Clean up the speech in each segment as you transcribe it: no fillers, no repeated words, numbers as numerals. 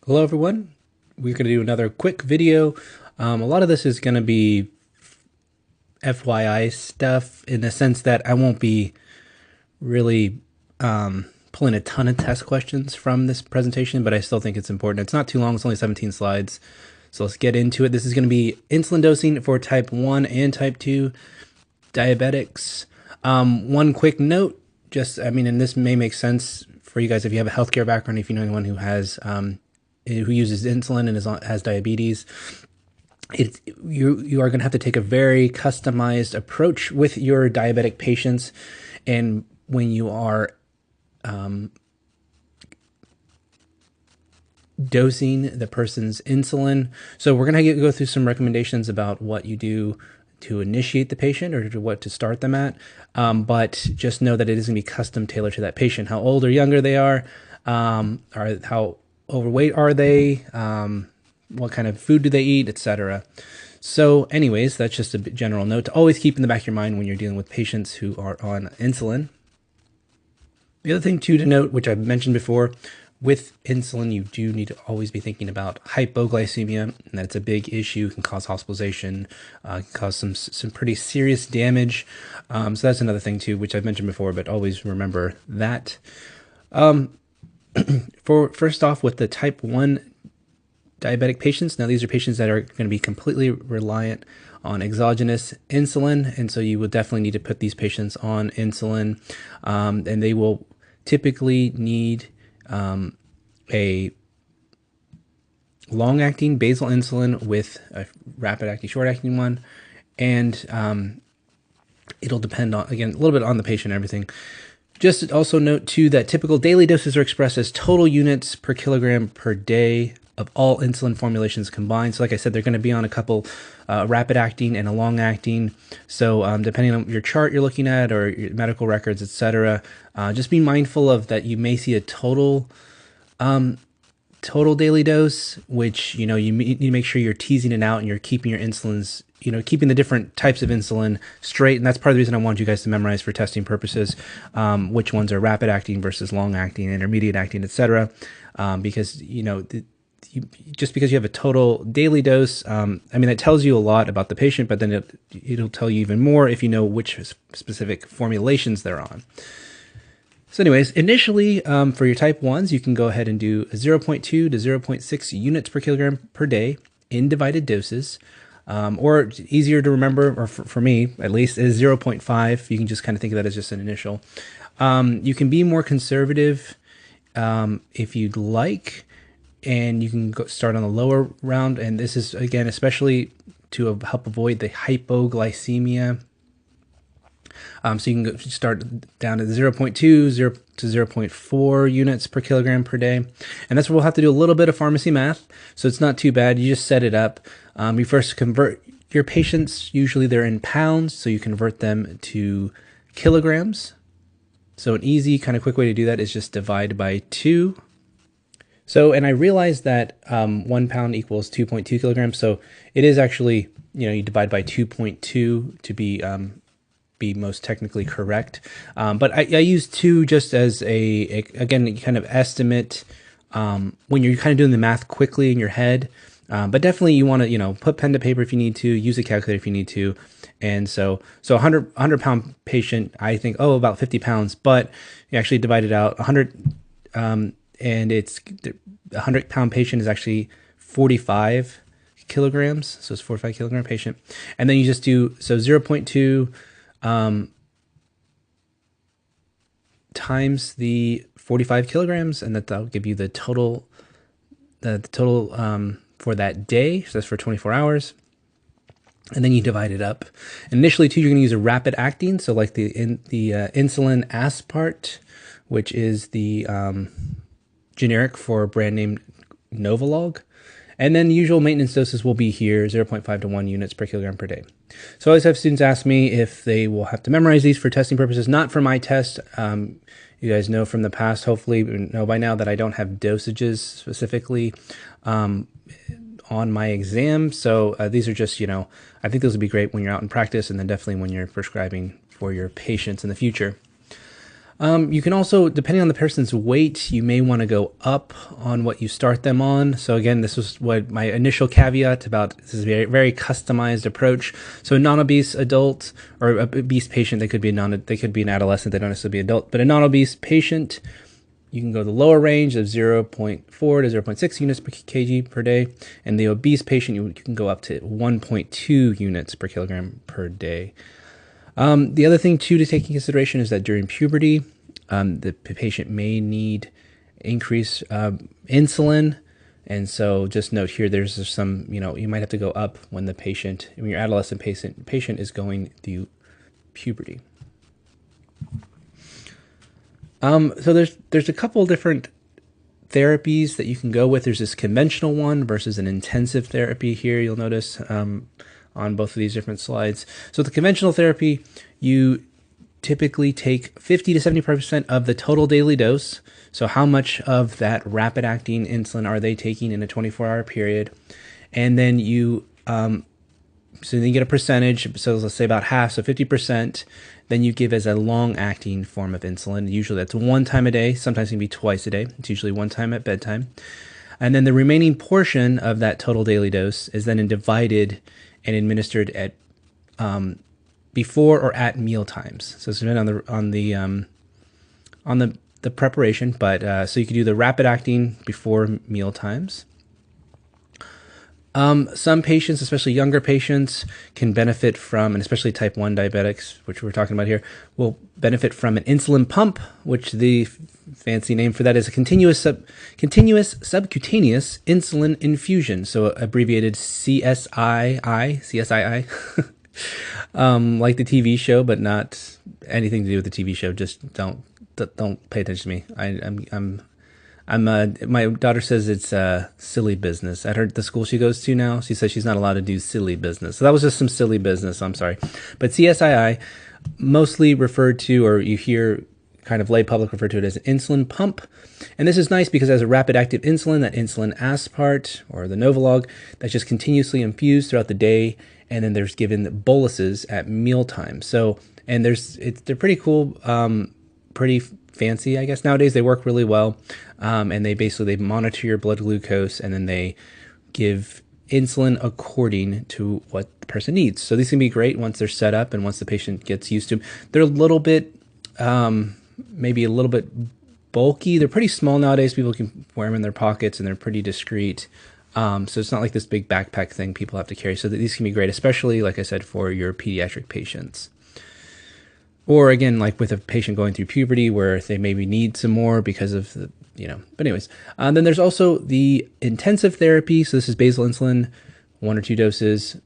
Hello everyone. We're going to do another quick video. A lot of this is going to be FYI stuff in the sense that I won't be really pulling a ton of test questions from this presentation, but I still think it's important. It's not too long. It's only 17 slides. So let's get into it. This is going to be insulin dosing for type 1 and type 2 diabetics. One quick note, and this may make sense for you guys if you have a healthcare background, if you know anyone who has who uses insulin and has diabetes. You are going to have to take a very customized approach with your diabetic patients, and when you are dosing the person's insulin. So we're going to go through some recommendations about what you do to initiate the patient or to what to start them at. But just know that it is going to be custom tailored to that patient, how old or younger they are, or how overweight are they, what kind of food do they eat, etc. So anyways, that's just a general note to always keep in the back of your mind when you're dealing with patients who are on insulin. The other thing too to note, which I've mentioned before, with insulin, you do need to always be thinking about hypoglycemia, and that's a big issue. It can cause hospitalization, can cause some pretty serious damage. So that's another thing too, which I've mentioned before, but always remember that. First off, with the type 1 diabetic patients, now these are patients that are going to be completely reliant on exogenous insulin, and so you will definitely need to put these patients on insulin, and they will typically need a long-acting basal insulin with a rapid-acting, short-acting one, and it'll depend on, again, a little bit on the patient and everything. Just also note too that typical daily doses are expressed as total units per kilogram per day of all insulin formulations combined. So like I said, they're going to be on a couple rapid acting and a long acting. So depending on your chart you're looking at or your medical records, etc., just be mindful of that. You may see a total daily dose, which, you need to make sure you're teasing it out and you're keeping your insulins, keeping the different types of insulin straight. And that's part of the reason I want you guys to memorize for testing purposes, which ones are rapid acting versus long acting, intermediate acting, etc. Because, just because you have a total daily dose, that tells you a lot about the patient, but then it'll tell you even more if you know which specific formulations they're on. So anyways, initially for your type 1s, you can go ahead and do 0.2 to 0.6 units per kilogram per day in divided doses, or easier to remember, or for me at least, is 0.5. You can just kind of think of that as just an initial. You can be more conservative if you'd like, and you can start on the lower round. And this is, again, especially to help avoid the hypoglycemia. So you can start down to 0.2 to 0.4 units per kilogram per day. And that's where we'll have to do a little bit of pharmacy math. So it's not too bad. You just set it up. You first convert your patients. Usually they're in pounds, so you convert them to kilograms. So an easy kind of quick way to do that is just divide by 2. So, and I realized that 1 pound equals 2.2 kilograms. So it is actually, you divide by 2.2 to be most technically correct. But I use 2 just as again, kind of estimate when you're kind of doing the math quickly in your head. But definitely you want to, put pen to paper if you need to, use a calculator if you need to. And so 100 pound patient, I think, about 50 pounds, but you actually divide it out 100, and it's a 100 pound patient is actually 45 kilograms. So it's 45 kilogram patient. And then you just do, 0.2 times the 45 kilograms, and that'll give you the total, for that day. So that's for 24 hours. And then you divide it up. Initially too, you're going to use a rapid acting. So like the insulin aspart, which is the generic for a brand name Novolog. And then the usual maintenance doses will be here, 0.5 to 1 units per kilogram per day. So I always have students ask me if they will have to memorize these for testing purposes, not for my test. You guys know from the past, hopefully know by now, that I don't have dosages specifically on my exam. So these are just, I think those would be great when you're out in practice, and then definitely when you're prescribing for your patients in the future. You can also, depending on the person's weight, you may want to go up on what you start them on. So again, this was what my initial caveat about. This is a very, very customized approach. So a non-obese adult or a obese patient, they could be they could be an adolescent. They don't necessarily be adult, but a non-obese patient, you can go the lower range of 0.4 to 0.6 units per kg per day. And the obese patient, you can go up to 1.2 units per kilogram per day. The other thing too to take into consideration is that during puberty, the patient may need increased insulin, and so just note here there's some, you might have to go up when when your adolescent patient is going through puberty. So there's a couple different therapies that you can go with. There's this conventional one versus an intensive therapy here. You'll notice on both of these different slides. So the conventional therapy, you typically take 50 to 75% of the total daily dose. So how much of that rapid acting insulin are they taking in a 24-hour period? And then you get a percentage, so let's say about half, so 50%, then you give as a long-acting form of insulin. Usually that's one time a day, sometimes it can be twice a day. It's usually one time at bedtime. And then the remaining portion of that total daily dose is then divided and administered at before or at meal times. So it's depending on the preparation, but so you could do the rapid acting before meal times. Some patients, especially younger patients, can benefit from, and especially type 1 diabetics, which we're talking about here, will benefit from an insulin pump, which the fancy name for that is a continuous subcutaneous insulin infusion, so abbreviated CSII, like the TV show, but not anything to do with the TV show. Just don't pay attention to me. My daughter says it's silly business. At the school she goes to now, she says she's not allowed to do silly business. So that was just some silly business. I'm sorry. But CSII, mostly referred to, or you hear kind of lay public refer to it as an insulin pump. And this is nice because it has a rapid active insulin, that insulin aspart, or the Novolog, that's just continuously infused throughout the day. And then there's given boluses at mealtime. So, and they're pretty cool, pretty fancy, I guess. Nowadays they work really well, and they monitor your blood glucose, and then they give insulin according to what the person needs. So these can be great once they're set up and once the patient gets used to them. They're a little bit, maybe a little bit bulky. They're pretty small nowadays. People can wear them in their pockets, and they're pretty discreet. So it's not like this big backpack thing people have to carry. So these can be great, especially, like I said, for your pediatric patients. Or again, like with a patient going through puberty where they maybe need some more because of the, but anyways. Then there's also the intensive therapy. So this is basal insulin, 1 or 2 doses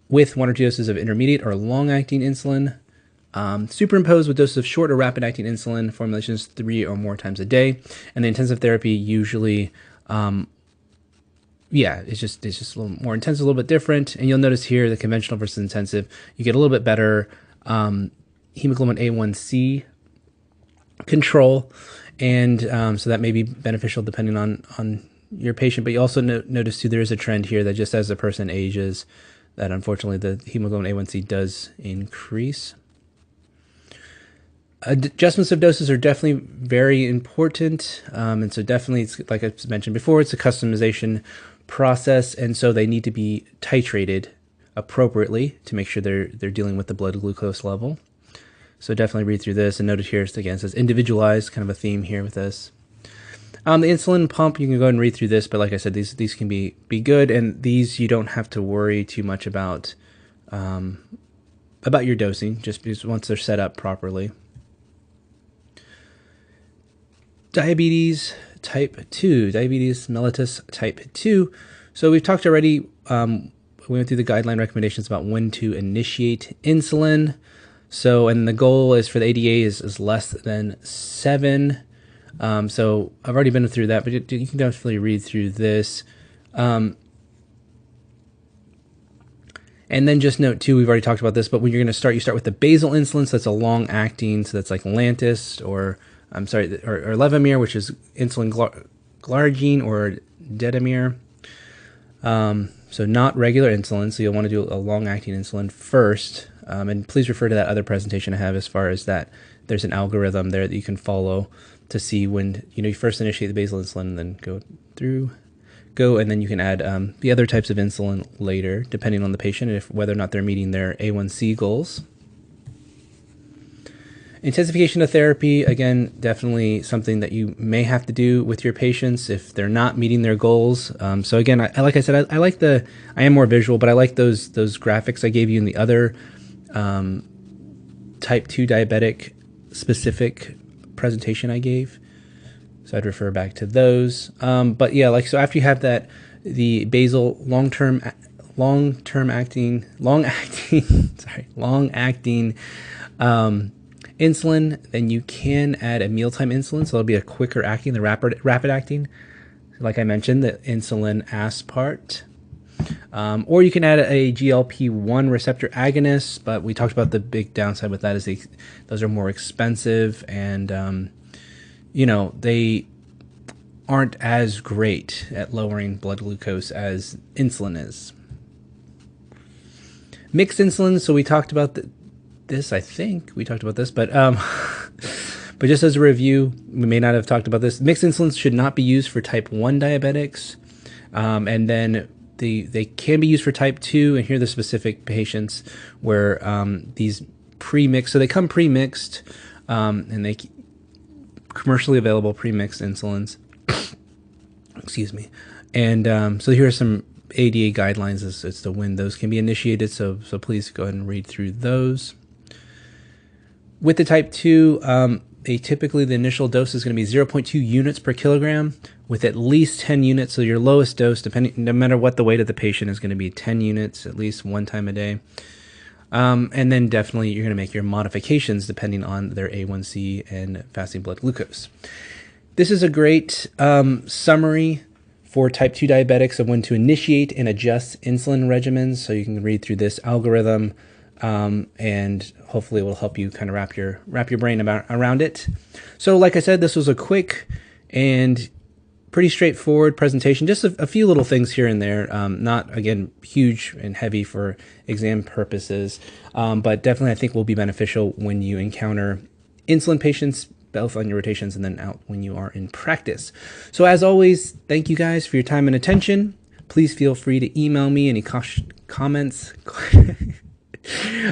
with 1 or 2 doses of intermediate or long-acting insulin, superimposed with doses of short or rapid-acting insulin formulations 3 or more times a day. And the intensive therapy usually, it's just a little more intense, a little bit different. And you'll notice here the conventional versus intensive, you get a little bit better hemoglobin A1C control, and so that may be beneficial depending on your patient. But you also notice too, there is a trend here that just as the person ages, that unfortunately the hemoglobin A1C does increase. Adjustments of doses are definitely very important, and so definitely, it's, like I mentioned before, it's a customization process, and so they need to be titrated appropriately to make sure they're dealing with the blood glucose level. So definitely read through this, and notice here, again, it says individualized, kind of a theme here with this. The insulin pump, you can go ahead and read through this, but like I said, these can be good, and these you don't have to worry too much about your dosing, just because once they're set up properly. Diabetes mellitus type 2. So we've talked already, we went through the guideline recommendations about when to initiate insulin. So, and the goal is for the ADA is less than 7. So I've already been through that, but you can definitely read through this. And then just note too, we've already talked about this, but when you're going to start, you start with the basal insulin. So that's a long acting. So that's like Lantus or Levemir, which is insulin glargine or Dedamir. So not regular insulin. So you'll want to do a long acting insulin first. And please refer to that other presentation I have as far as that there's an algorithm there that you can follow to see when, you first initiate the basal insulin and then and then you can add the other types of insulin later, depending on the patient, and whether or not they're meeting their A1C goals. Intensification of therapy, again, definitely something that you may have to do with your patients if they're not meeting their goals. So again, like I said, I am more visual, but I like those graphics I gave you in the other type 2 diabetic specific presentation I gave. So I'd refer back to those. But yeah, so after you have that, the basal long-acting insulin, then you can add a mealtime insulin. So it'll be a quicker acting, the rapid acting. Like I mentioned, the insulin aspart. Or you can add a GLP-1 receptor agonist, but we talked about the big downside with that is those are more expensive, and they aren't as great at lowering blood glucose as insulin is. Mixed insulin, so we talked about this, I think we talked about this, but but just as a review, we may not have talked about this. Mixed insulins should not be used for type 1 diabetics, and then they can be used for type 2, and here are the specific patients where these pre-mixed, so they come pre-mixed, and they commercially available pre-mixed insulins. Excuse me. And so here are some ADA guidelines as to when those can be initiated, so please go ahead and read through those. With the type 2, typically the initial dose is going to be 0.2 units per kilogram with at least 10 units. So your lowest dose, no matter what the weight of the patient, is going to be 10 units at least one time a day. And then definitely you're going to make your modifications depending on their A1C and fasting blood glucose. This is a great summary for type 2 diabetics of when to initiate and adjust insulin regimens. So you can read through this algorithm, and hopefully it will help you kind of wrap your brain around it. So like I said, this was a quick and pretty straightforward presentation. Just a few little things here and there, not, again, huge and heavy for exam purposes, but definitely I think will be beneficial when you encounter insulin patients, both on your rotations and then out when you are in practice. So as always, thank you guys for your time and attention. Please feel free to email me any comments.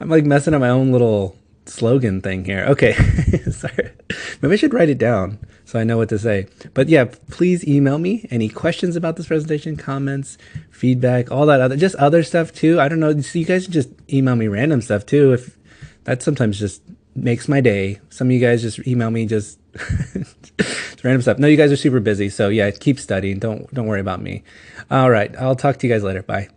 I'm like messing up my own little slogan thing here. Okay, sorry. Maybe I should write it down so I know what to say. But yeah, please email me any questions about this presentation, comments, feedback, all that just other stuff too. I don't know. So you guys just email me random stuff too. If that sometimes just makes my day. Some of you guys just email me just random stuff. No, you guys are super busy. So yeah, keep studying. Don't worry about me. All right. I'll talk to you guys later. Bye.